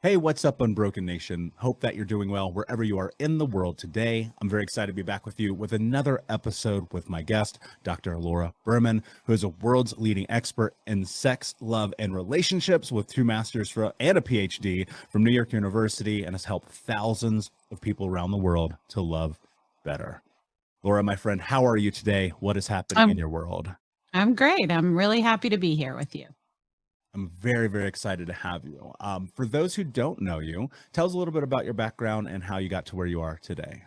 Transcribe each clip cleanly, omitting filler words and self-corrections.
Hey, what's up, Unbroken Nation? Hope that you're doing well wherever you are in the world today. I'm very excited to be back with you with another episode with my guest, Dr. Laura Berman, who is a world's leading expert in sex, love, and relationships with two and a PhD from New York University, and has helped thousands of people around the world to love better. Laura, my friend, how are you today? What is happening in I'm your world? I'm great. I'm really happy to be here with you. I'm very, very excited to have you. For those who don't know you, tell us a little bit about your background and how you got to where you are today.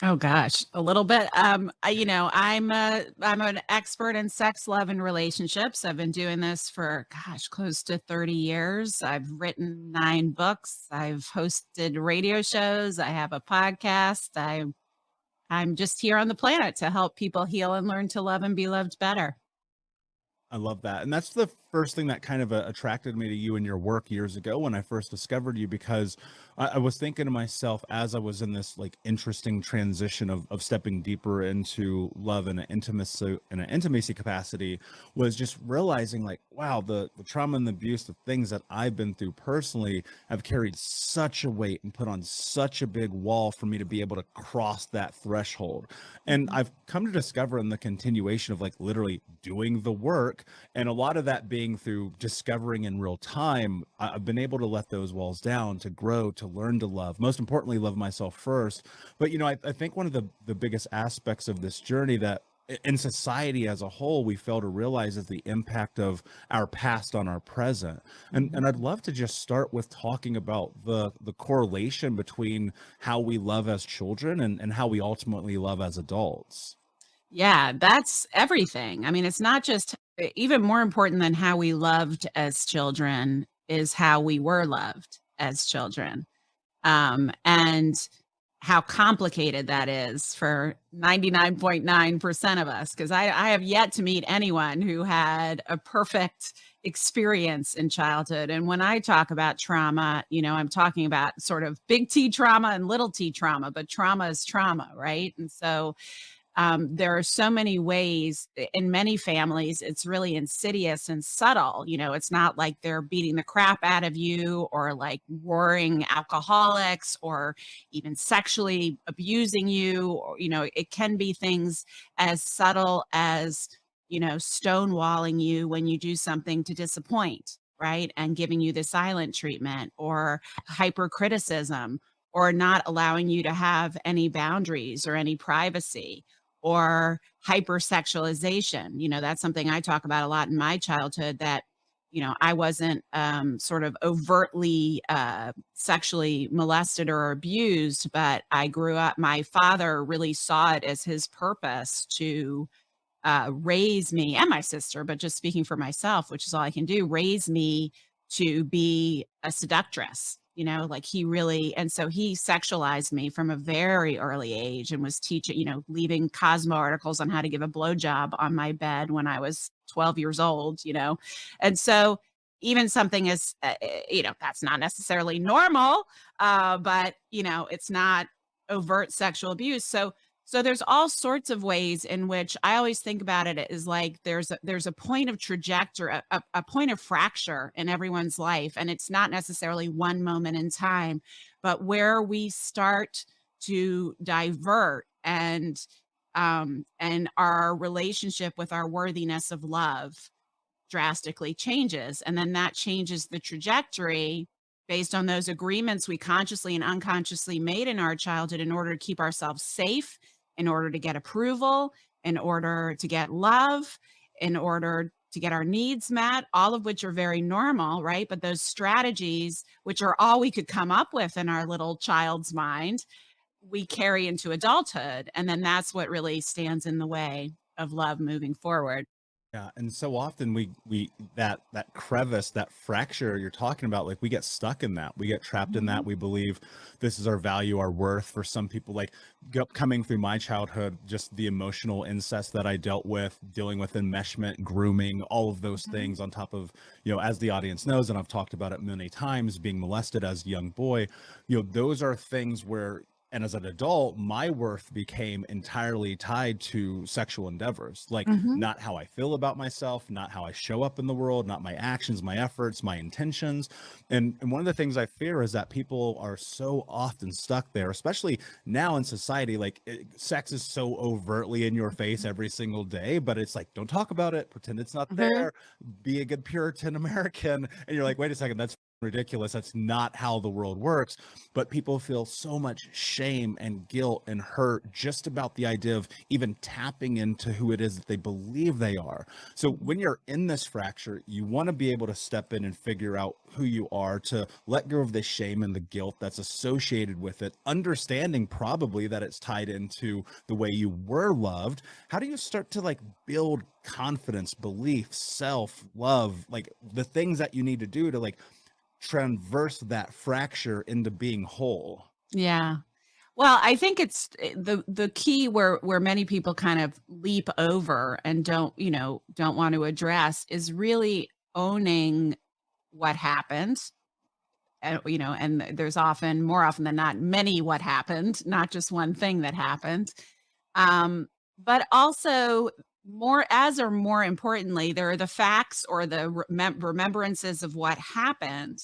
Oh gosh, a little bit. I'm an expert in sex, love, and relationships. I've been doing this for close to 30 years. I've written 9 books. I've hosted radio shows. I have a podcast. I'm just here on the planet to help people heal and learn to love and be loved better. I love that. And that's the first thing that kind of attracted me to you and your work years ago when I first discovered you, because I was thinking to myself as I was in this like interesting transition of stepping deeper into love and an intimacy capacity, was just realizing like, wow, the trauma and the abuse, the things that I've been through personally have carried such a weight and put on such a big wall for me to be able to cross that threshold. And Mhm. I've come to discover in the continuation of like literally doing the work, and a lot of that being through discovering in real time, I've been able to let those walls down, to grow, to learn to love, most importantly, love myself first. But, I think one of the biggest aspects of this journey that in society as a whole, we fail to realize is the impact of our past on our present. And I'd Mhm. love to just start with talking about the correlation between how we love as children and how we ultimately love as adults. Yeah, that's everything. I mean, it's not just even more important than how we loved as children is how we were loved as children. And how complicated that is for 99.9% of us. Because I have yet to meet anyone who had a perfect experience in childhood. And when I talk about trauma, I'm talking about sort of big T trauma and little t trauma, but trauma is trauma, right? And so there are so many ways in many families, it's really insidious and subtle. It's not like they're beating the crap out of you or like roaring alcoholics or even sexually abusing you. Or, it can be things as subtle as, stonewalling you when you do something to disappoint, right? And giving you the silent treatment or hypercriticism or not allowing you to have any boundaries or any privacy or hypersexualization. That's something I talk about a lot in my childhood that, I wasn't sort of overtly sexually molested or abused, but I grew up, my father really saw it as his purpose to raise me and my sister, but just speaking for myself, which is all I can do, raise me to be a seductress. Like he really, and so he sexualized me from a very early age and was teaching, leaving Cosmo articles on how to give a blowjob on my bed when I was 12 years old. And so even something as, that's not necessarily normal, but, it's not overt sexual abuse. So there's all sorts of ways in which I always think about it is like there's a point of trajectory, a point of fracture in everyone's life, and it's not necessarily one moment in time, but where we start to divert and our relationship with our worthiness of love drastically changes. And then that changes the trajectory based on those agreements we consciously and unconsciously made in our childhood in order to keep ourselves safe, in order to get approval, in order to get love, in order to get our needs met, all of which are very normal, right? But those strategies, which are all we could come up with in our little child's mind, we carry into adulthood. And then that's what really stands in the way of love moving forward. Yeah, and so often we that crevice, that fracture you're talking about, like we get stuck in that. We get trapped in that. Mhm. We believe this is our value, our worth. For some people, like coming through my childhood, just the emotional incest that I dealt with, dealing with enmeshment, grooming, all of those Mhm. things on top of, as the audience knows, and I've talked about it many times, being molested as a young boy, those are things where And as an adult, my worth became entirely tied to sexual endeavors, like Mhm. not how I feel about myself, not how I show up in the world, not my actions, my efforts, my intentions. And one of the things I fear is that people are so often stuck there, especially now in society. Like sex is so overtly in your face every single day, but it's like, don't talk about it, pretend it's not Mhm. there, be a good Puritan American. And you're like, wait a second, that's ridiculous. That's not how the world works. But people feel so much shame and guilt and hurt just about the idea of even tapping into who it is that they believe they are. So when you're in this fracture, you want to be able to step in and figure out who you are, to let go of the shame and the guilt that's associated with it, understanding probably that it's tied into the way you were loved. How do you start to like build confidence, belief, self love, like the things that you need to do to like transverse that fracture into being whole? Yeah. Well, I think it's the key where many people kind of leap over and don't want to address is really owning what happened. And there's often, more often than not, many what happened, not just one thing that happened. Um, but also more importantly, there are the facts or the remembrances of what happened,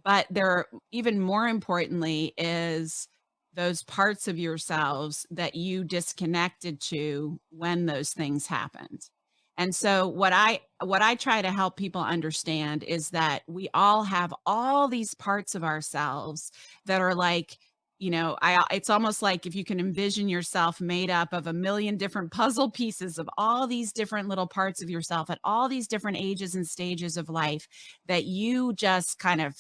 but there, even more importantly, is those parts of yourselves that you disconnected to when those things happened. And so what I try to help people understand is that we all have all these parts of ourselves that are like, I it's almost like if you can envision yourself made up of a million different puzzle pieces of all these different little parts of yourself at all these different ages and stages of life that you just kind of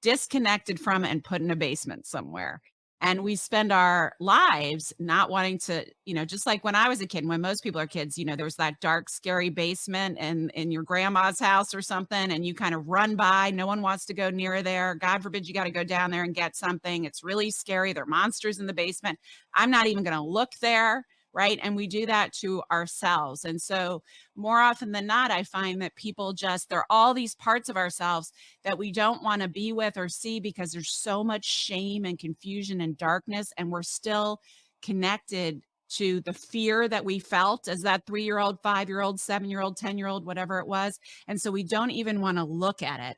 disconnected from and put in a basement somewhere. And we spend our lives not wanting to, just like when I was a kid, when most people are kids, there was that dark, scary basement in your grandma's house or something, and you kind of run by. No one wants to go near there. God forbid you got to go down there and get something. It's really scary. There are monsters in the basement. I'm not even going to look there. Right. And we do that to ourselves. And so more often than not, I find that people there are all these parts of ourselves that we don't want to be with or see because there's so much shame and confusion and darkness. And we're still connected to the fear that we felt as that 3-year-old, 5-year-old, 7-year-old, 10-year-old, whatever it was. And so we don't even want to look at it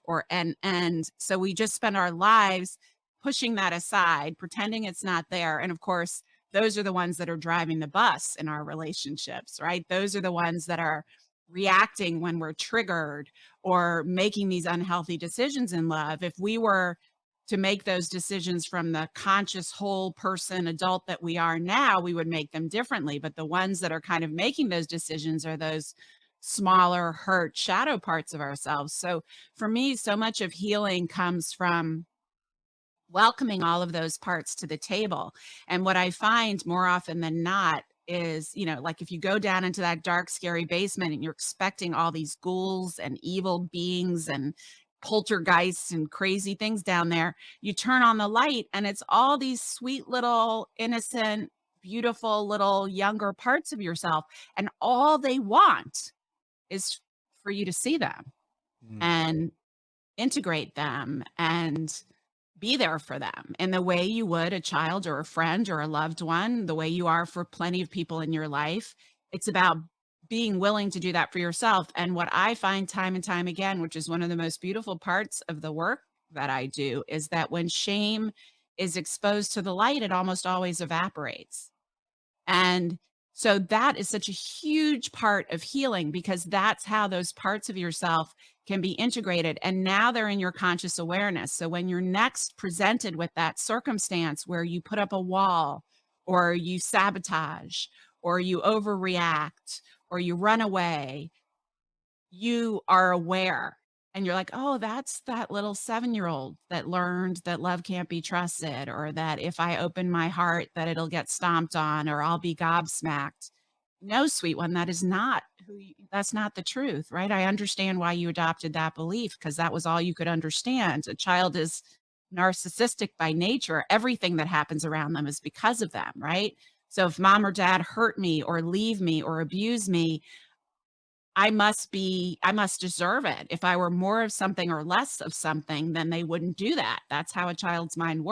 and so we just spend our lives pushing that aside, pretending it's not there. And of course, those are the ones that are driving the bus in our relationships, right? Those are the ones that are reacting when we're triggered or making these unhealthy decisions in love. If we were to make those decisions from the conscious whole person adult that we are now, we would make them differently. But the ones that are kind of making those decisions are those smaller, hurt, shadow parts of ourselves. So for me, so much of healing comes from welcoming all of those parts to the table. And what I find more often than not is, like if you go down into that dark, scary basement and you're expecting all these ghouls and evil beings and poltergeists and crazy things down there, you turn on the light and it's all these sweet little innocent, beautiful little younger parts of yourself. And all they want is for you to see them Mm. and integrate them and be there for them in the way you would a child or a friend or a loved one, the way you are for plenty of people in your life. It's about being willing to do that for yourself. And what I find time and time again, which is one of the most beautiful parts of the work that I do, is that when shame is exposed to the light, it almost always evaporates. And so that is such a huge part of healing because that's how those parts of yourself can be integrated. And now they're in your conscious awareness. So when you're next presented with that circumstance where you put up a wall or you sabotage or you overreact or you run away, you are aware and you're like, oh, that's that little 7-year-old that learned that love can't be trusted, or that if I open my heart, that it'll get stomped on, or I'll be gobsmacked. No, sweet one, that's not the truth, right? I understand why you adopted that belief because that was all you could understand. A child is narcissistic by nature. Everything that happens around them is because of them, right? So if mom or dad hurt me or leave me or abuse me, I must deserve it. If I were more of something or less of something, then they wouldn't do that. That's how a child's mind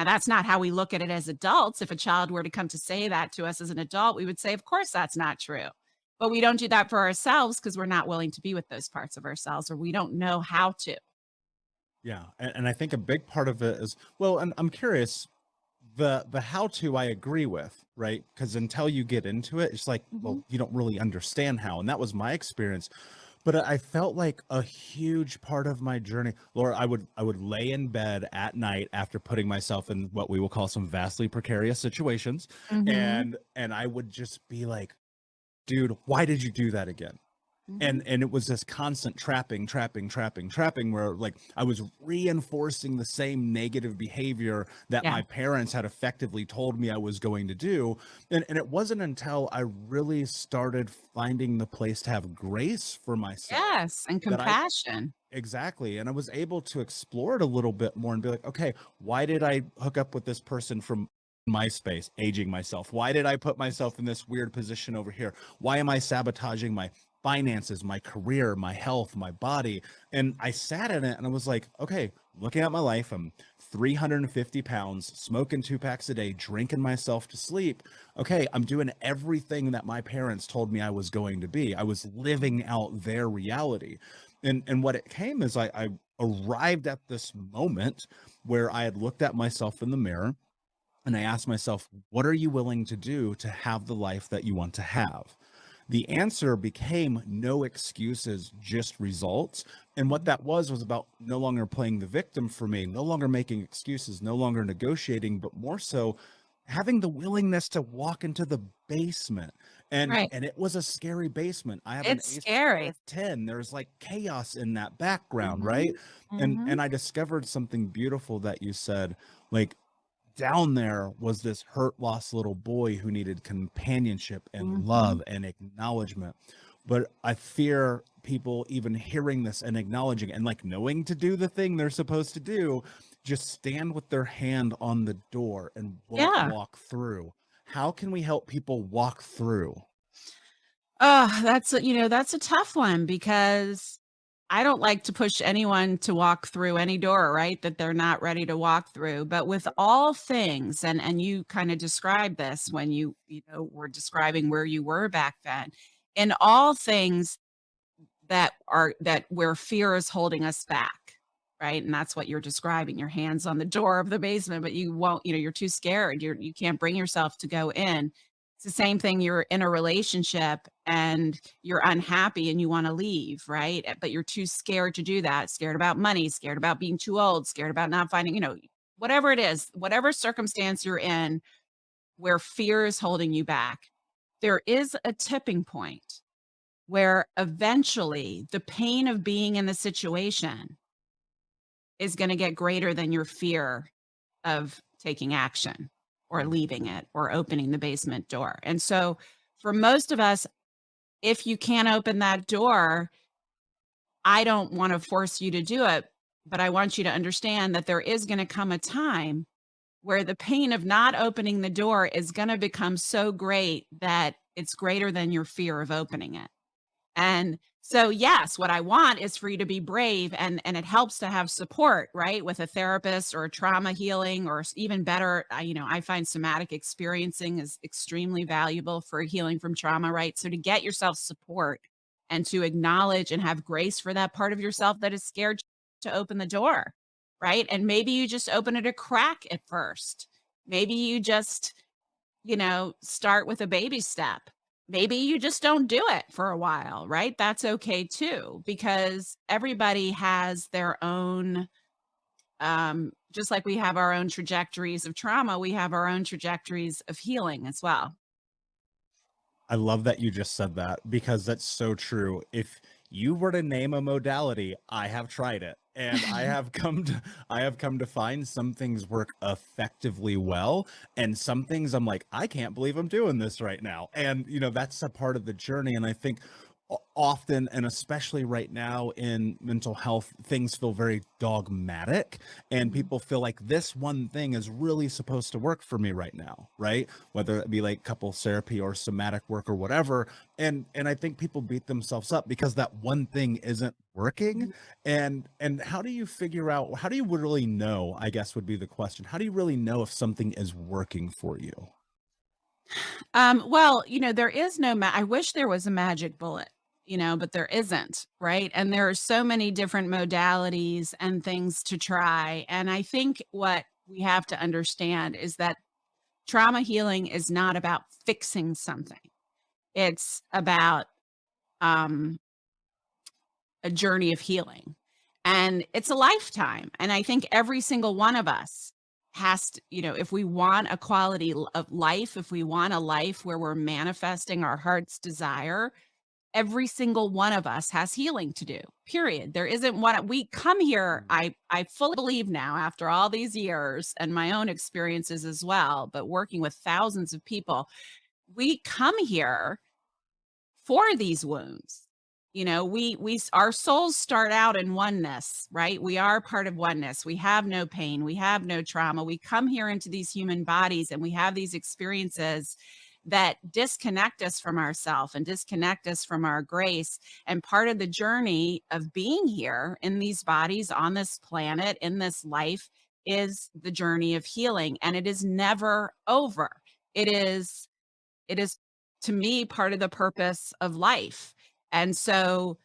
Now, that's not how we look at it as adults. If a child were to come to say that to us as an adult, we would say, of course, that's not true. But we don't do that for ourselves because we're not willing to be with those parts of ourselves, or we don't know how to. Yeah, and I think a big part of it is, well, and I'm curious, the how to I agree with, right? Because until you get into it, it's like, Mhm. well, you don't really understand how, and that was my experience. But I felt like a huge part of my journey, Laura, I would lay in bed at night after putting myself in what we will call some vastly precarious situations, Mhm. and I would just be like, dude, why did you do that again? Mhm. And it was this constant trapping where like I was reinforcing the same negative behavior that Yeah. my parents had effectively told me I was going to do. And it wasn't until I really started finding the place to have grace for myself Yes, and that I compassion. exactly, and I was able to explore it a little bit more and be like, okay, why did I hook up with this person from MySpace, aging myself? Why did I put myself in this weird position over here? Why am I sabotaging my finances, my career, my health, my body? And I sat in it and I was like, okay, looking at my life, I'm 350 pounds, smoking 2 packs a day, drinking myself to sleep. Okay, I'm doing everything that my parents told me I was going to be. I was living out their reality. And what it came is I arrived at this moment where I had looked at myself in the mirror and I asked myself, what are you willing to do to have the life that you want to have? The answer became no excuses, just results. And what Mhm. that was about no longer playing the victim for me, no longer making excuses, no longer negotiating, but more so having the willingness to walk into the basement. Right. And it was a scary basement. I have an It's ACE scary. of 10. There's like chaos in that background, right? Mhm. And Mhm. I discovered something beautiful that you said, like down there was this hurt, lost little boy who needed companionship and Mhm. love and acknowledgement. But I fear people even hearing this and acknowledging and like knowing to do the thing they're supposed to do, just stand with their hand on the door and won't Yeah. walk through. How can we help people walk through? Oh, that's a tough one because I don't like to push anyone to walk through any door, right? That they're not ready to walk through. But with all things, and you kind of described this when you were describing where you were back then. In all things that where fear is holding us back, right? And that's what you're describing. Your hands on the door of the basement, but you won't, you're too scared. You can't bring yourself to go in. It's the same thing. You're in a relationship and you're unhappy and you want to leave, right? But you're too scared to do that. Scared about money, scared about being too old, scared about not finding, whatever it is, whatever circumstance you're in where fear is holding you back, there is a tipping point where eventually the pain of being in the situation is going to get greater than your fear of taking action or leaving it or opening the basement door. And so, for most of us, if you can't open that door, I don't want to force you to do it, but I want you to understand that there is going to come a time where the pain of not opening the door is going to become so great that it's greater than your fear of opening it. And so, yes, what I want is for you to be brave, and it helps to have support, right? With a therapist or a trauma healing, or even better, I find somatic experiencing is extremely valuable for healing from trauma, right? So to get yourself support and to acknowledge and have grace for that part of yourself that is scared to open the door, right? And maybe you just open it a crack at first. Maybe you just start with a baby step. Maybe you just don't do it for a while, right? That's okay too, because everybody has their own, just like we have our own trajectories of trauma, we have our own trajectories of healing as well. I love that you just said that because that's so true. If you were to name a modality, I have tried it and I have come to find some things work effectively well and some things I'm like, I can't believe I'm doing this right now. And that's a part of the journey and I think often, and especially right now in mental health, things feel very dogmatic, and Mhm. people feel like this one thing is really supposed to work for me right now, right? Whether it be like couples therapy or somatic work or whatever. And I think people beat themselves up because that one thing isn't working. Mhm. And how do you figure out, how do you really know, I guess would be the question. How do you really know if something is working for you? Well, there is no I wish there was a magic bullet, but there isn't, right? And there are so many different modalities and things to try. And I think what we have to understand is that trauma healing is not about fixing something. It's about um a journey of healing. And it's a lifetime. And I think every single one of us has to, if we want a quality of life, if we want a life where we're manifesting our heart's desire, every single one of us has healing to do. Period. There isn't one. We come here, Mm. I fully believe now, after all these years and my own experiences as well, but working with thousands of people, we come here for these wounds. Our souls start out in oneness, right? We are part of oneness. We have no pain, we have no trauma. We come here into these human bodies and we have these experiences that disconnect us from ourself and disconnect us from our grace. And part of the journey of being here in these bodies on this planet, in this life, is the journey of healing. And it is never over. It is to me part of the purpose of life. And so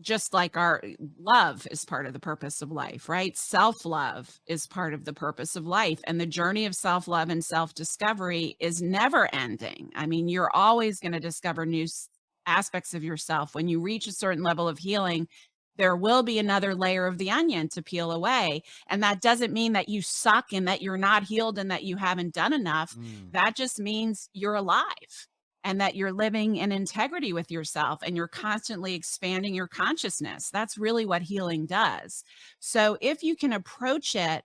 just like our love is part of the purpose of life, right? Self-love is part of the purpose of life. And the journey of self-love and self-discovery is never ending. I mean, you're always going to discover new aspects of yourself. When you reach a certain level of healing, there will be another layer of the onion to peel away. And that doesn't mean that you suck and that you're not healed and that you haven't done enough. Mm. That just means you're alive and that you're living in integrity with yourself and you're constantly expanding your consciousness. That's really what healing does. So if you can approach it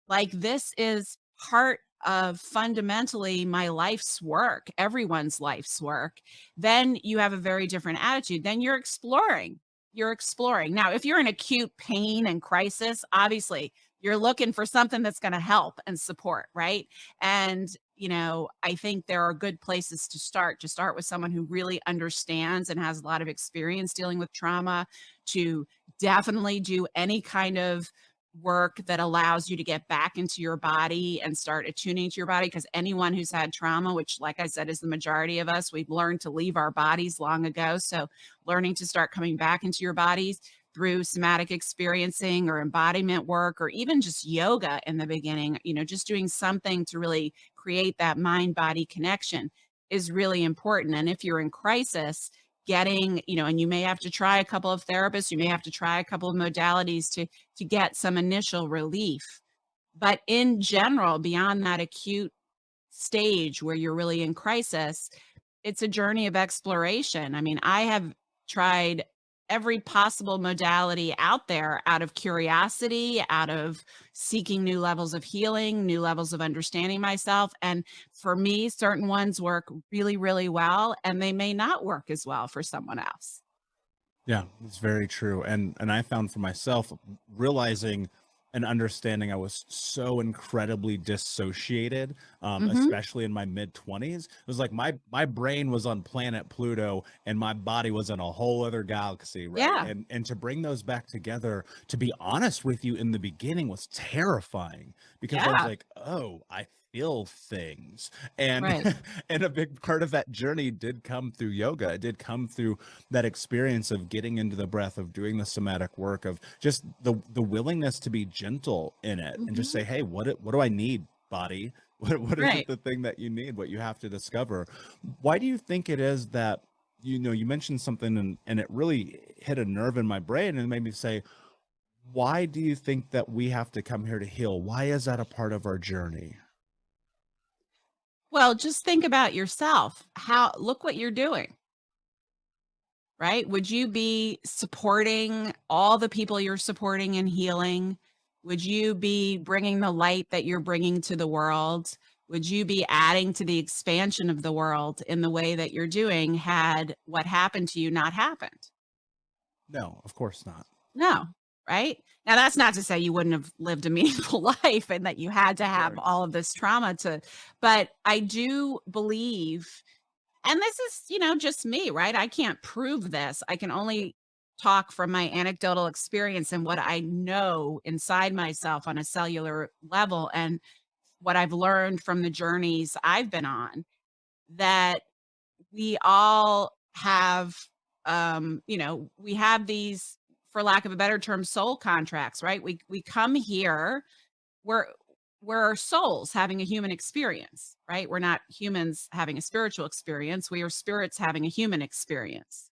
like this is part of fundamentally my life's work, everyone's life's work, then you have a very different attitude. Then you're exploring. You're exploring. Now, if you're in acute pain and crisis, obviously you're looking for something that's going to help and support, right? And, I think there are good places to start with someone who really understands and has a lot of experience dealing with trauma, to definitely do any kind of work that allows you to get back into your body and start attuning to your body. Because anyone who's had trauma, which, like I said, is the majority of us, we've learned to leave our bodies long ago. So learning to start coming back into your bodies through somatic experiencing or embodiment work, or even just yoga in the beginning, just doing something to really create that mind body connection is really important. And if you're in crisis, getting, and you may have to try a couple of therapists, you may have to try a couple of modalities to get some initial relief. But in general, beyond that acute stage where you're really in crisis, it's a journey of exploration. I mean, I have tried every possible modality out there out of curiosity, out of seeking new levels of healing, new levels of understanding myself. And for me, certain ones work really, really well, and they may not work as well for someone else. Yeah, it's very true. And I found for myself, realizing and understanding I was so incredibly dissociated, Hmm. especially in my mid 20s. It was like my brain was on planet Pluto and my body was in a whole other galaxy, right? Yeah. And to bring those back together, to be honest with you, in the beginning was terrifying because I was Yeah. like, oh, I feel things. And Right. and a big part of that journey did come through yoga. It did come through that experience of getting into the breath, of doing the somatic work, of just the willingness to be gentle in it and just Hmm. say, hey, what do I need, body? What is it, Right. the thing that you need, what you have to discover? Why do you think it is that, you mentioned something, and it really hit a nerve in my brain and made me say, why do you think that we have to come here to heal? Why is that a part of our journey? Well, just think about yourself. Look what you're doing, right? Would you be supporting all the people you're supporting in healing? Would you be bringing the light that you're bringing to the world? Would you be adding to the expansion of the world in the way that you're doing had what happened to you not happened? No, of course not. No, right? Now, that's not to say you wouldn't have lived a meaningful life and that you had to Of have course. all of this trauma to, but I do believe, and this is, just me, right? I can't prove this. I can only talk from my anecdotal experience and what I know inside myself on a cellular level and what I've learned from the journeys I've been on, that we all have, we have these, for lack of a better term, soul contracts, right? We come here, we're we're souls having a human experience, right? We're not humans having a spiritual experience. We are spirits having a human experience.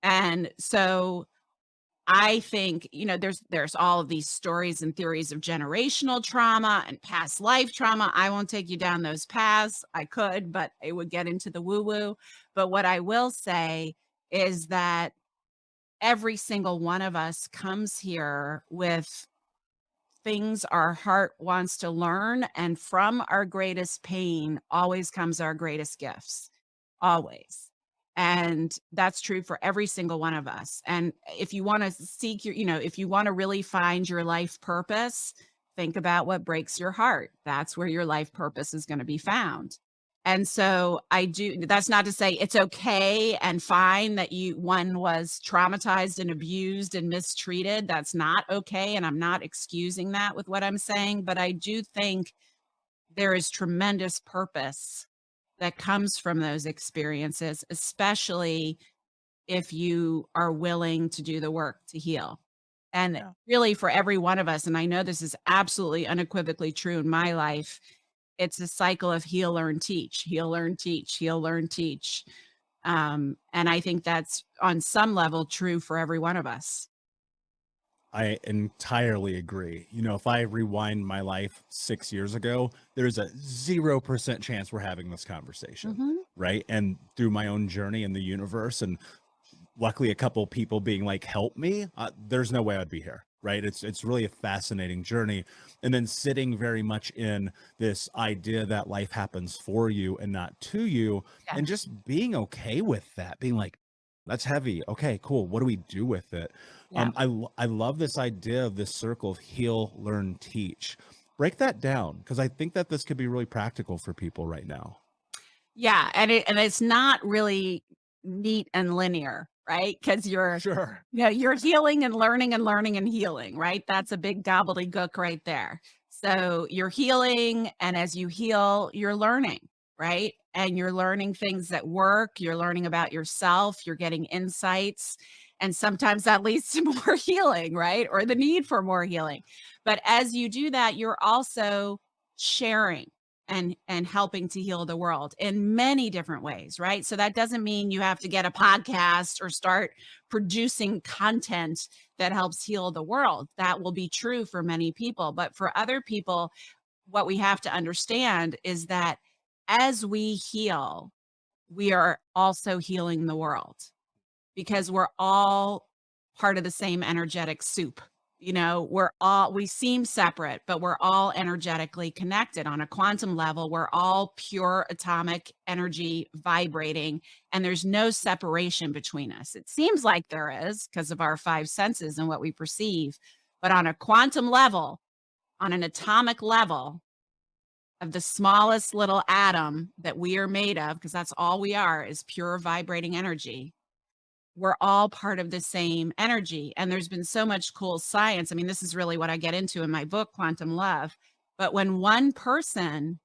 And so I think, there's all of these stories and theories of generational trauma and past life trauma. I won't take you down those paths. I could, but it would get into the woo woo. But what I will say is that every single one of us comes here with things our heart wants to learn. And from our greatest pain always comes our greatest gifts, always. And that's true for every single one of us. And if you want to seek if you want to really find your life purpose, think about what breaks your heart. That's where your life purpose is going to be found. And so that's not to say it's okay and fine that one was traumatized and abused and mistreated. That's not okay. And I'm not excusing that with what I'm saying, but I do think there is tremendous purpose that comes from those experiences, especially if you are willing to do the work to heal. And Yeah. really for every one of us, and I know this is absolutely unequivocally true in my life, it's a cycle of heal, learn, teach, heal, learn, teach, heal, learn, teach. And I think that's on some level true for every one of us. I entirely agree. If I rewind my life 6 years ago, there's a 0% chance we're having this conversation, Mhm. right? And through my own journey in the universe, and luckily a couple people being like, help me, there's no way I'd be here, right? It's really a fascinating journey. And then sitting very much in this idea that life happens for you and not to you, Yeah. and just being okay with that, being like, that's heavy. Okay, cool. What do we do with it? Yeah. I love this idea of this circle of heal, learn, teach. Break that down, because I think that this could be really practical for people right now. Yeah. And it's not really neat and linear, right? Because Sure. you're healing and learning and healing, right? That's a big gobbledygook right there. So you're healing, and as you heal, you're learning, right? And you're learning things that work, you're learning about yourself, you're getting insights, and sometimes that leads to more healing, right? Or the need for more healing. But as you do that, you're also sharing and helping to heal the world in many different ways, right? So that doesn't mean you have to get a podcast or start producing content that helps heal the world. That will be true for many people. But for other people, what we have to understand is that as we heal, we are also healing the world because we're all part of the same energetic soup. We seem separate, but we're all energetically connected on a quantum level. We're all pure atomic energy vibrating, and there's no separation between us. It seems like there is because of our five senses and what we perceive, but on a quantum level, on an atomic level of the smallest little atom that we are made of, because that's all we are, is pure vibrating energy. We're all part of the same energy. And there's been so much cool science. I mean, this is really what I get into in my book, Quantum Love. But when one person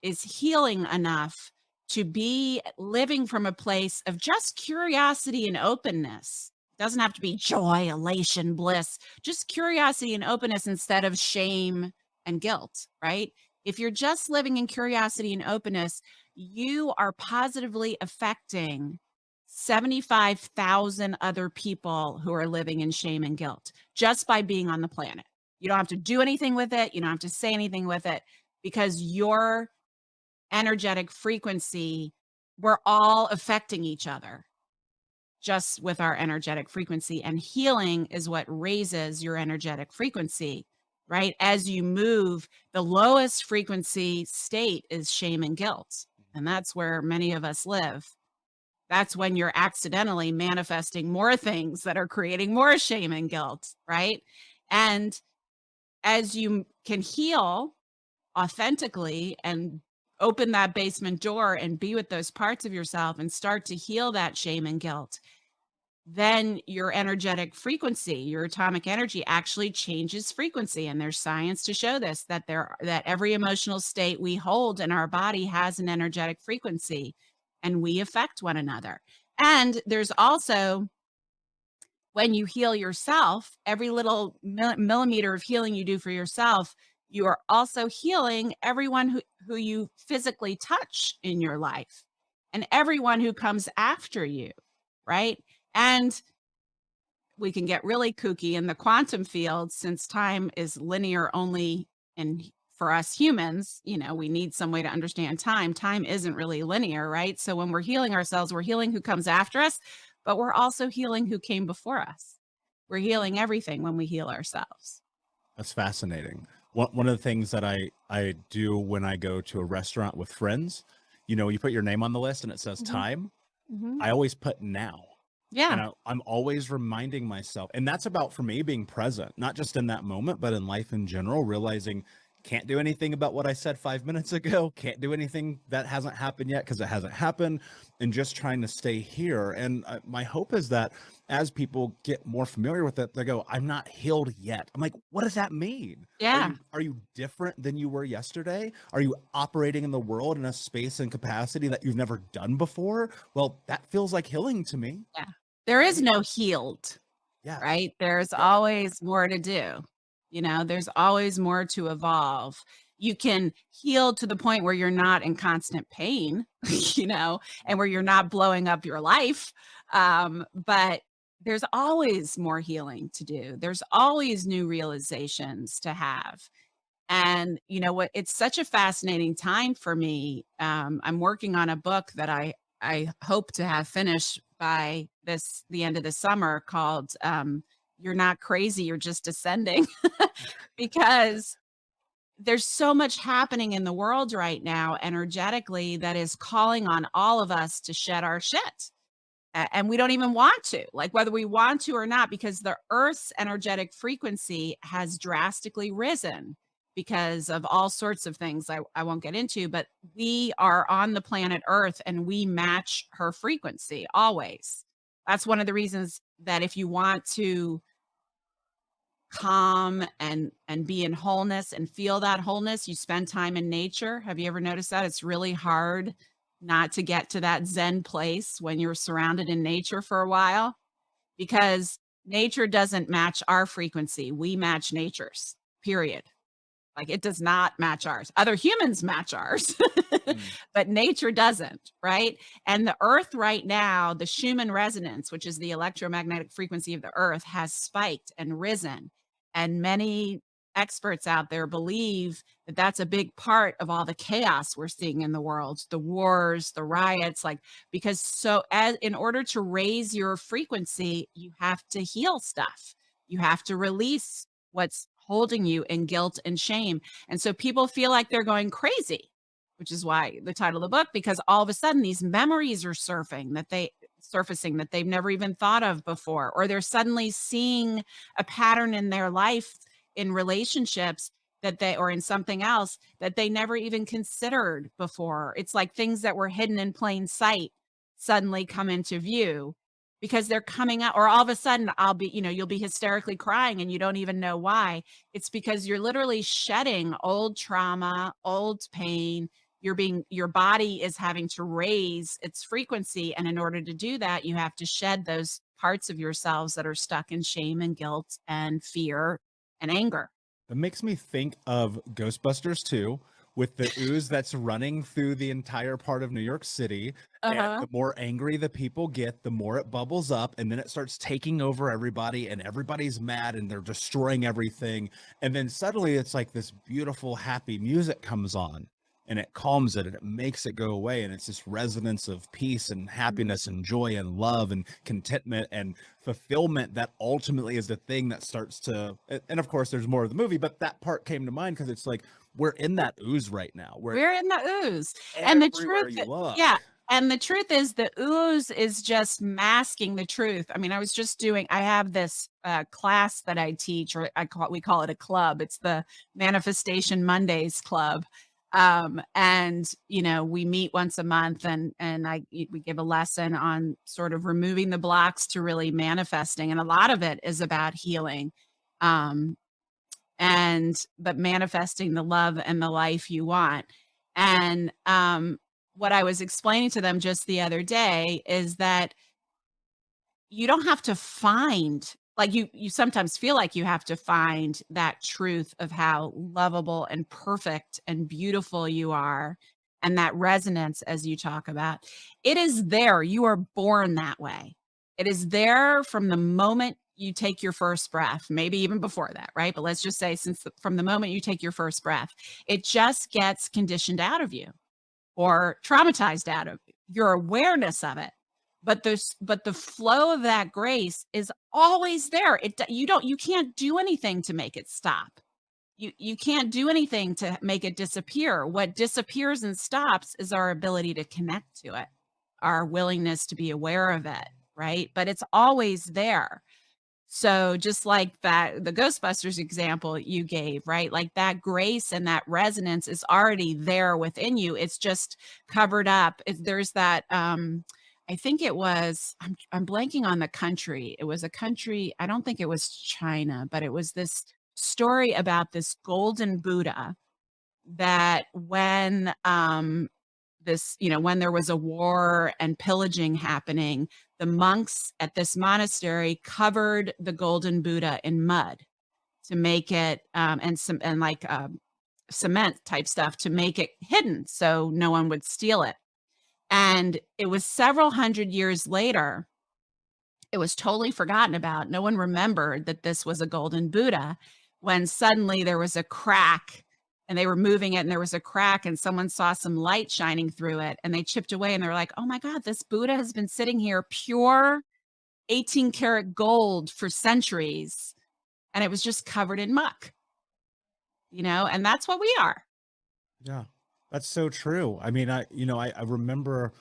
is healing enough to be living from a place of just curiosity and openness, doesn't have to be joy, elation, bliss, just curiosity and openness instead of shame and guilt, right? If you're just living in curiosity and openness, you are positively affecting 75,000 other people who are living in shame and guilt just by being on the planet. You don't have to do anything with it. You don't have to say anything with it because your energetic frequency, we're all affecting each other just with our energetic frequency. And healing is what raises your energetic frequency. right? As you move, the lowest frequency state is shame and guilt. And that's where many of us live. That's when you're accidentally manifesting more things that are creating more shame and guilt, right? And as you can heal authentically and open that basement door and be with those parts of yourself and start to heal that shame and guilt, then your energetic frequency, your atomic energy actually changes frequency. And there's science to show this, that every emotional state we hold in our body has an energetic frequency, and we affect one another. And there's also, when you heal yourself, every little millimeter of healing you do for yourself, you are also healing everyone who you physically touch in your life and everyone who comes after you, right? And we can get really kooky in the quantum field, since time is linear only. And for us humans, we need some way to understand time. Time isn't really linear, right? So when we're healing ourselves, we're healing who comes after us, but we're also healing who came before us. We're healing everything when we heal ourselves. That's fascinating. One of the things that I do when I go to a restaurant with friends, you put your name on the list and it says time. I always put now. Yeah. And I'm always reminding myself, and that's about, for me, being present, not just in that moment, but in life in general, realizing can't do anything about what I said 5 minutes ago, can't do anything that hasn't happened yet because it hasn't happened, and just trying to stay here. And my hope is that as people get more familiar with it, they go, I'm not healed yet. I'm like, what does that mean? Yeah. Are you different than you were yesterday? Are you operating in the world in a space and capacity that you've never done before? Well, that feels like healing to me. Yeah. There is no healed, Yeah. right? There's always more to do. There's always more to evolve. You can heal to the point where you're not in constant pain, and where you're not blowing up your life. But there's always more healing to do. There's always new realizations to have. And you know what? It's such a fascinating time for me. I'm working on a book that I hope to have finished by the end of the summer, called You're Not Crazy, You're Just Ascending. Because there's so much happening in the world right now energetically that is calling on all of us to shed our shit. And we don't even want to, like, whether we want to or not, because the Earth's energetic frequency has drastically risen because of all sorts of things I won't get into, but we are on the planet Earth and we match her frequency always. That's one of the reasons that if you want to calm and be in wholeness and feel that wholeness, you spend time in nature. Have you ever noticed that? It's really hard not to get to that Zen place when you're surrounded in nature for a while, because nature doesn't match our frequency. We match nature's, period. Like, it does not match ours. Other humans match ours, but nature doesn't, right? And the Earth right now, the Schumann resonance, which is the electromagnetic frequency of the Earth, has spiked and risen. And many experts out there believe that that's a big part of all the chaos we're seeing in the world, the wars, the riots, because in order to raise your frequency, you have to heal stuff. You have to release what's holding you in guilt and shame. And so people feel like they're going crazy, which is why the title of the book, because all of a sudden these memories are surfacing that they've never even thought of before, or they're suddenly seeing a pattern in their life, in relationships or in something else that they never even considered before. It's like things that were hidden in plain sight suddenly come into view because they're coming out, or all of a sudden you'll be hysterically crying and you don't even know why. It's because you're literally shedding old trauma, old pain. Your body is having to raise its frequency. And in order to do that, you have to shed those parts of yourselves that are stuck in shame and guilt and fear and anger. It makes me think of Ghostbusters 2, with the ooze that's running through the entire part of New York City. And the more angry the people get, the more it bubbles up, and then it starts taking over everybody, and everybody's mad and they're destroying everything. And then suddenly it's like this beautiful, happy music comes on. and it calms it and it makes it go away. And it's this resonance of peace and happiness and joy and love and contentment and fulfillment that ultimately is the thing that starts to, and of course there's more of the movie, but that part came to mind because it's like we're in that ooze right now where We're in the ooze. And the everywhere truth you look. yeah, and the truth is the ooze is just masking the truth. I mean, I have this, class that I teach, or we call it a club. It's the Manifestation Mondays Club. And, we meet once a month, and we give a lesson on sort of removing the blocks to really manifesting, and a lot of it is about healing. Um but manifesting the love and the life you want. And what I was explaining to them just the other day is that you don't have to find, like, you sometimes feel like you have to find that truth of how lovable and perfect and beautiful you are, and that resonance as you talk about. It is there. You are born that way. It is there from the moment you take your first breath, maybe even before that, right? But let's just say from the moment you take your first breath, it just gets conditioned out of you or traumatized out of your awareness of it. But the flow of that grace is always there. You can't do anything to make it stop. You can't do anything to make it disappear. What disappears and stops is our ability to connect to it, our willingness to be aware of it, right? But it's always there. So just like that, the Ghostbusters example you gave, right? Like that grace and that resonance is already there within you. It's just covered up. There's that, I think it was, I'm blanking on the country. It was a country, I don't think it was China, but it was this story about this golden Buddha that when there was a war and pillaging happening, the monks at this monastery covered the golden Buddha in mud to make it, cement type stuff to make it hidden so no one would steal it. And it was several hundred years later, it was totally forgotten about. No one remembered that this was a golden Buddha when suddenly there was a crack, and they were moving it and there was a crack and someone saw some light shining through it, and they chipped away and they were like, "Oh my God, this Buddha has been sitting here pure 18 karat gold for centuries, and it was just covered in muck." And that's what we are. Yeah, that's so true. I mean, I remember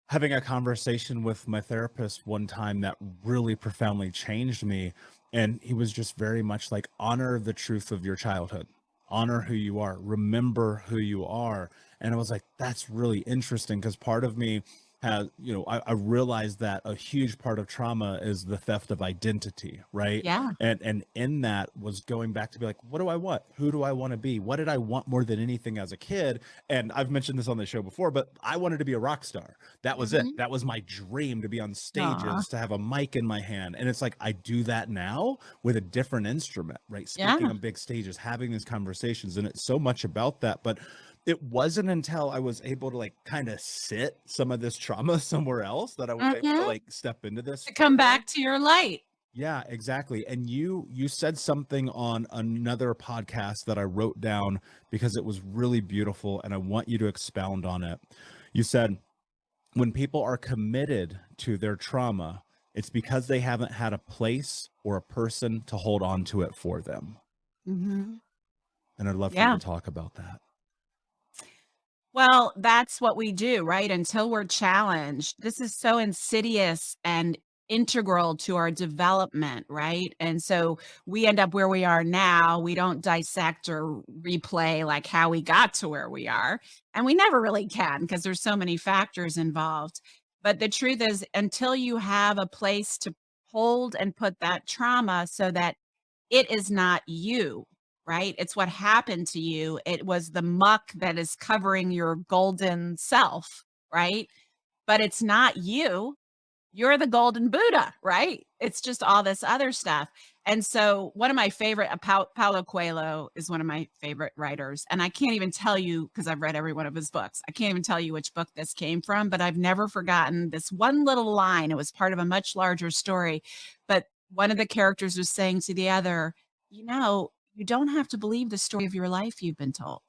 having a conversation with my therapist one time that really profoundly changed me. And he was just very much like, honor the truth of your childhood, honor who you are, remember who you are. And I was like, that's really interesting because part of me has, I realized that a huge part of trauma is the theft of identity, right? Yeah. And in that was going back to be like, what do I want? Who do I want to be? What did I want more than anything as a kid? And I've mentioned this on the show before, but I wanted to be a rock star. That was it. Mhm. That was my dream, to be on Aw. stages, to have a mic in my hand. And it's like, I do that now with a different instrument, right? Speaking Yeah. on big stages, having these conversations. And it's so much about that. But it wasn't until I was able to like kind of sit some of this trauma somewhere else that I was able to Mhm. like step into this To come further. back to your light. Yeah, exactly. And you said something on another podcast that I wrote down because it was really beautiful and I want you to expound on it. You said when people are committed to their trauma, it's because they haven't had a place or a person to hold on to it for them. Mhm. And I'd love for you Yeah. to talk about that. Well, that's what we do, right? Until we're challenged. This is so insidious and integral to our development, right? And so we end up where we are now. We don't dissect or replay like how we got to where we are. And we never really can because there's so many factors involved. But the truth is, until you have a place to hold and put that trauma so that it is not you, right? It's what happened to you. It was the muck that is covering your golden self, right? But it's not you. You're the golden Buddha, right? It's just all this other stuff. And so, one of my favorite, Paulo Coelho is one of my favorite writers. And I can't even tell you, because I've read every one of his books, I can't even tell you which book this came from, but I've never forgotten this one little line. It was part of a much larger story. But one of the characters was saying to the other, you don't have to believe the story of your life you've been told.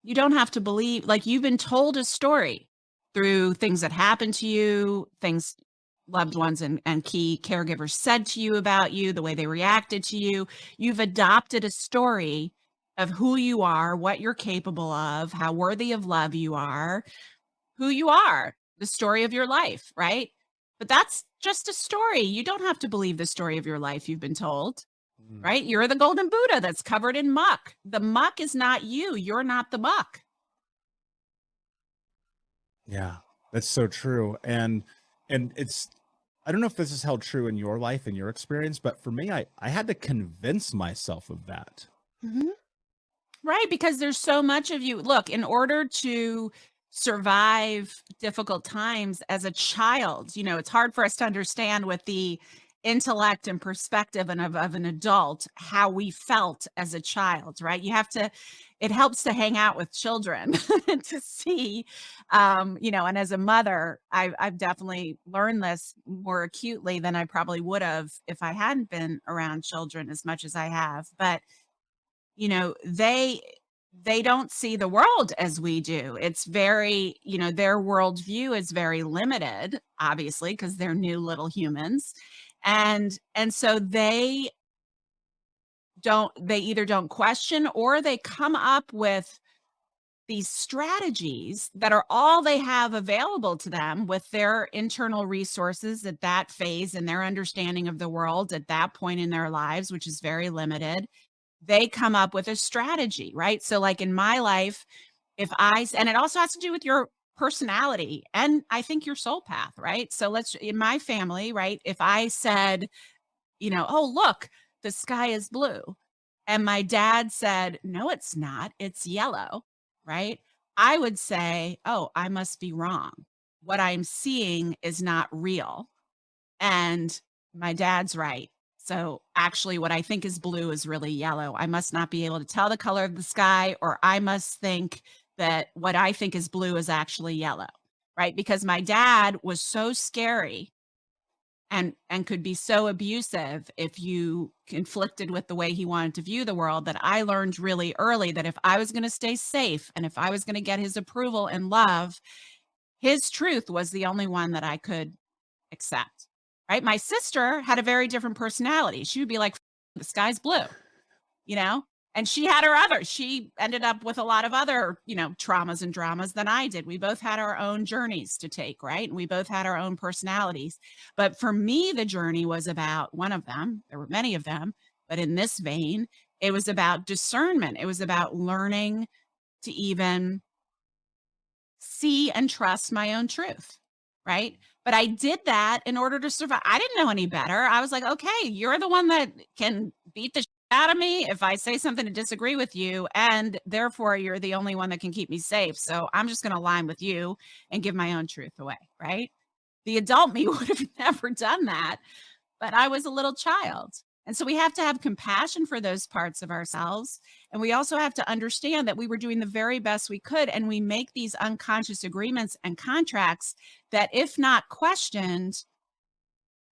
You don't have to believe, like, you've been told a story through things that happened to you, things loved ones and key caregivers said to you about you, the way they reacted to you. You've adopted a story of who you are, what you're capable of, how worthy of love you are, who you are, the story of your life, right? But that's just a story. You don't have to believe the story of your life you've been told, Mm. right? You're the golden Buddha that's covered in muck. The muck is not you. You're not the muck. Yeah, that's so true. And it's I don't know if this is held true in your life and your experience, but for me, I had to convince myself of that. Mhm. Right, because there's so much of you. Look, in order to survive difficult times as a child, it's hard for us to understand with the intellect and perspective and of an adult how we felt as a child, right? It helps to hang out with children to see, and as a mother, I've definitely learned this more acutely than I probably would have if I hadn't been around children as much as I have. But they don't see the world as we do. It's very, their worldview is very limited, obviously, because they're new little humans. And so they either don't question or they come up with these strategies that are all they have available to them with their internal resources at that phase and their understanding of the world at that point in their lives, which is very limited. They come up with a strategy, right? So like in my life, and it also has to do with your personality and I think your soul path, right? So in my family, right? If I said, oh, look, the sky is blue. And my dad said, no, it's not. It's yellow, right? I would say, oh, I must be wrong. What I'm seeing is not real. And my dad's right. So actually, what I think is blue is really yellow. I must not be able to tell the color of the sky, or I must think that what I think is blue is actually yellow, right? Because my dad was so scary and could be so abusive if you conflicted with the way he wanted to view the world, that I learned really early that if I was going to stay safe and if I was going to get his approval and love, his truth was the only one that I could accept, right? My sister had a very different personality. She would be like, the sky's blue, you know? And she ended up with a lot of other, traumas and dramas than I did. We both had our own journeys to take, right? And we both had our own personalities. But for me, the journey was about one of them. There were many of them, but in this vein, it was about discernment. It was about learning to even see and trust my own truth, right? But I did that in order to survive. I didn't know any better. I was like, okay, you're the one that can beat the shit out of me if I say something to disagree with you, and therefore you're the only one that can keep me safe. So I'm just going to align with you and give my own truth away, right? The adult me would have never done that, but I was a little child. And so we have to have compassion for those parts of ourselves. And we also have to understand that we were doing the very best we could. And we make these unconscious agreements and contracts that, if not questioned,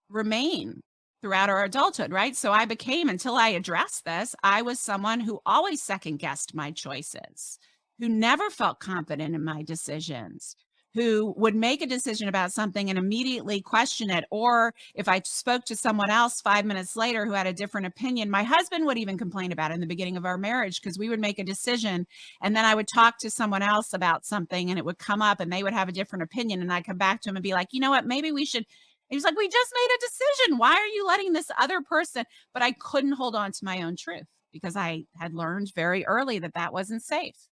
remain throughout our adulthood, right? So until I addressed this, I was someone who always second guessed my choices, who never felt confident in my decisions, who would make a decision about something and immediately question it. Or if I spoke to someone else 5 minutes later who had a different opinion, my husband would even complain about it in the beginning of our marriage, because we would make a decision and then I would talk to someone else about something and it would come up and they would have a different opinion. And I'd come back to him and be like, you know what, maybe we should. He was like, we just made a decision. Why are you letting this other person? But I couldn't hold on to my own truth because I had learned very early that that wasn't safe.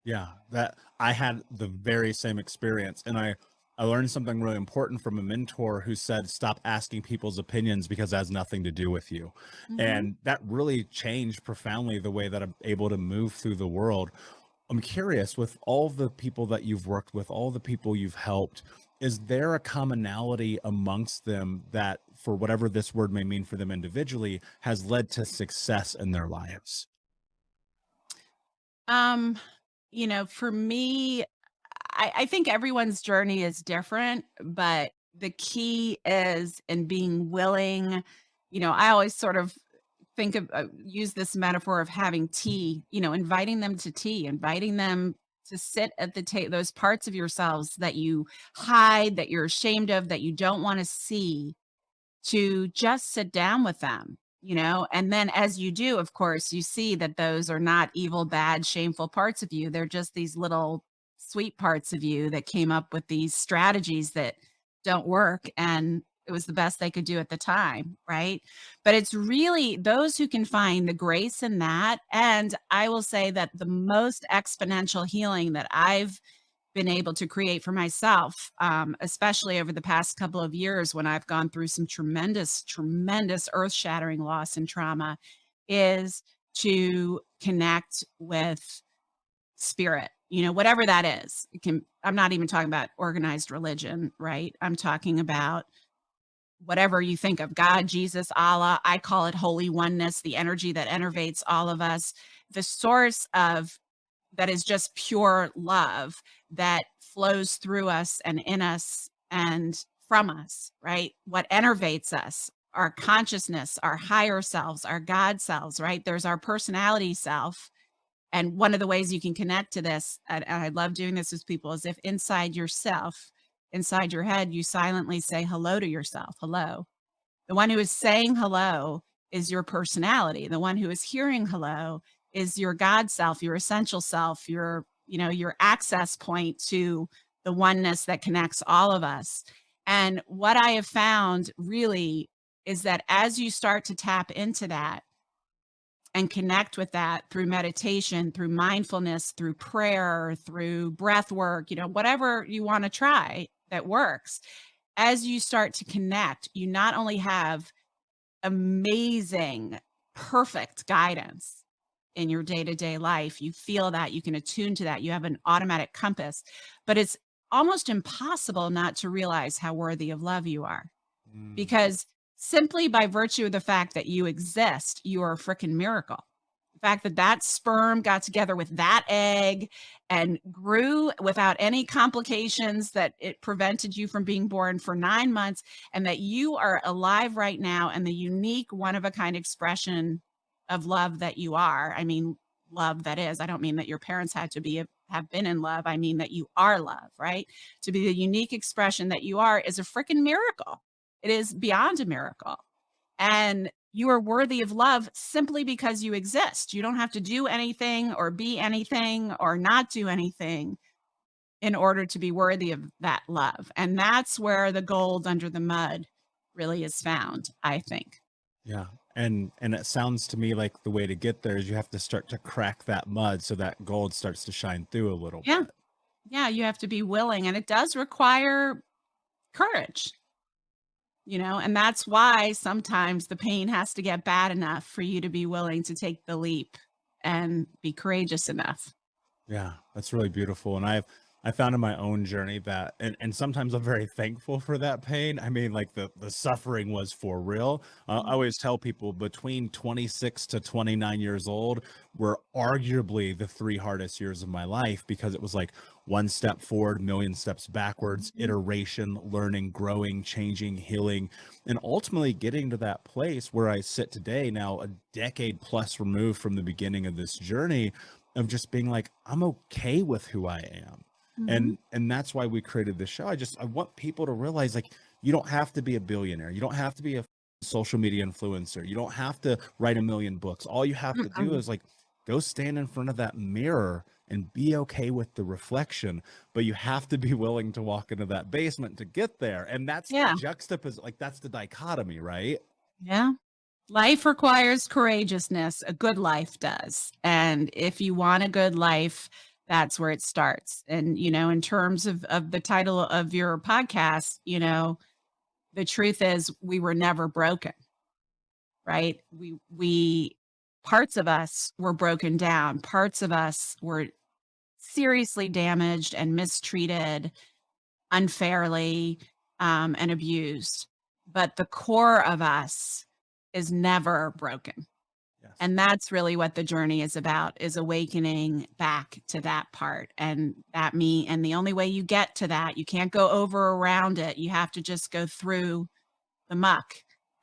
Yeah, that I had the very same experience, and I learned something really important from a mentor who said, "Stop asking people's opinions because it has nothing to do with you." Mhm. And that really changed profoundly the way that I'm able to move through the world. I'm curious, with all the people that you've worked with, all the people you've helped, is there a commonality amongst them that, for whatever this word may mean for them individually, has led to success in their lives? Um, for me, I think everyone's journey is different, but the key is in being willing. I always sort of think of use this metaphor of having tea, inviting them to tea, inviting them to sit at the table, those parts of yourselves that you hide, that you're ashamed of, that you don't want to see, to just sit down with them, and then as you do, of course, you see that those are not evil, bad, shameful parts of you. They're just these little sweet parts of you that came up with these strategies that don't work. And it was the best they could do at the time. Right. But it's really those who can find the grace in that. And I will say that the most exponential healing that I've been able to create for myself, especially over the past couple of years when I've gone through some tremendous, tremendous earth shattering loss and trauma, is to connect with spirit, whatever that is. I'm not even talking about organized religion, right? I'm talking about whatever you think of: God, Jesus, Allah. I call it holy oneness, the energy that enervates all of us, the source of that is just pure love that flows through us and in us and from us, right? What enervates us, our consciousness, our higher selves, our God selves, right? There's our personality self. And one of the ways you can connect to this, and I love doing this with people, is if inside yourself, inside your head, you silently say hello to yourself. Hello. The one who is saying hello is your personality. The one who is hearing hello is your God self, your essential self, your access point to the oneness that connects all of us. And what I have found really is that as you start to tap into that and connect with that through meditation, through mindfulness, through prayer, through breath work, whatever you want to try that works, as you start to connect, you not only have amazing, perfect guidance in your day-to-day life, you feel that, you can attune to that, you have an automatic compass, but it's almost impossible not to realize how worthy of love you are. Mm. Because simply by virtue of the fact that you exist, you are a freaking miracle. The fact that that sperm got together with that egg and grew without any complications, that it prevented you from being born for 9 months, and that you are alive right now, and the unique one-of-a-kind expression of love that you are. I mean, love that is. I don't mean that your parents had to have been in love. I mean that you are love, right? To be the unique expression that you are is a freaking miracle. It is beyond a miracle. And you are worthy of love simply because you exist. You don't have to do anything or be anything or not do anything in order to be worthy of that love. And that's where the gold under the mud really is found, I think. Yeah. And it sounds to me like the way to get there is you have to start to crack that mud so that gold starts to shine through a little Yeah. bit. Yeah. You have to be willing. And it does require courage. And that's why sometimes the pain has to get bad enough for you to be willing to take the leap and be courageous enough. Yeah, that's really beautiful. And I found in my own journey that and sometimes I'm very thankful for that pain. I mean, like the suffering was for real. I Mhm. always tell people between 26 to 29 years old were arguably the three hardest years of my life because it was like one step forward, million steps backwards, Mhm. iteration, learning, growing, changing, healing, and ultimately getting to that place where I sit today, now a decade plus removed from the beginning of this journey of just being like, I'm okay with who I am. Mhm. And that's why we created this show. I want people to realize, like, you don't have to be a billionaire. You don't have to be a social media influencer. You don't have to write a million books. All you have to do Mm-mm. is like go stand in front of that mirror and be okay with the reflection, but you have to be willing to walk into that basement to get there. And that's the Yeah. juxtaposition, like that's the dichotomy, right? Yeah. Life requires courageousness. A good life does. And if you want a good life, that's where it starts. And, in terms of the title of your podcast, the truth is we were never broken, right? We parts of us were broken down. Parts of us were seriously damaged and mistreated unfairly, and abused. But the core of us is never broken. Yes. And that's really what the journey is about, is awakening back to that part. And the only way you get to that, you can't go over or around it. You have to just go through the muck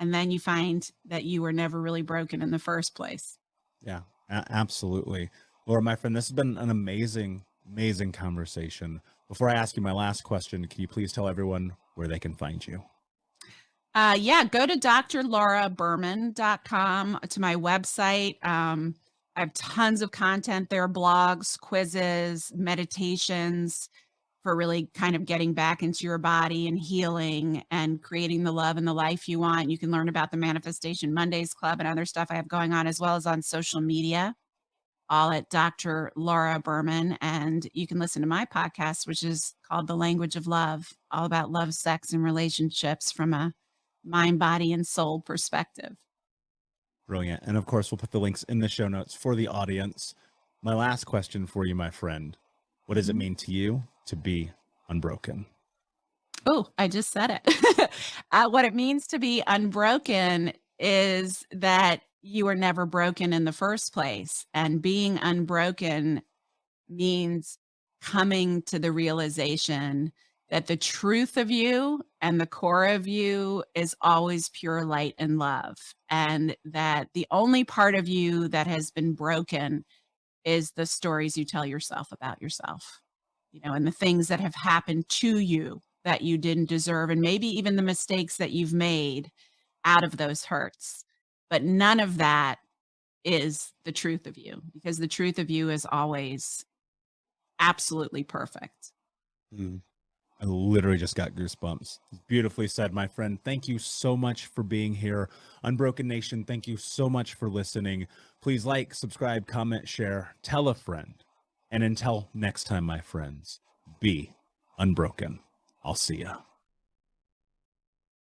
And then you find that you were never really broken in the first place. Yeah, absolutely. Laura, my friend, this has been an amazing, amazing conversation. Before I ask you my last question, can you please tell everyone where they can find you? Yeah, go to drlauraberman.com to my website. I have tons of content there, blogs, quizzes, meditations for really kind of getting back into your body and healing and creating the love and the life you want. You can learn about the Manifestation Mondays Club and other stuff I have going on, as well as on social media, all at Dr. Laura Berman. And you can listen to my podcast, which is called The Language of Love, all about love, sex, and relationships from a mind, body, and soul perspective. Brilliant. And of course, we'll put the links in the show notes for the audience. My last question for you, my friend, what does it mean to you to be unbroken? Oh, I just said it. What it means to be unbroken is that you were never broken in the first place. And being unbroken means coming to the realization that the truth of you and the core of you is always pure light and love. And that the only part of you that has been broken is the stories you tell yourself about yourself, and the things that have happened to you that you didn't deserve, and maybe even the mistakes that you've made out of those hurts. But none of that is the truth of you, because the truth of you is always absolutely perfect. Mm. I literally just got goosebumps. Beautifully said, my friend. Thank you so much for being here. Unbroken Nation, thank you so much for listening. Please like, subscribe, comment, share, tell a friend. And until next time, my friends, be unbroken. I'll see ya.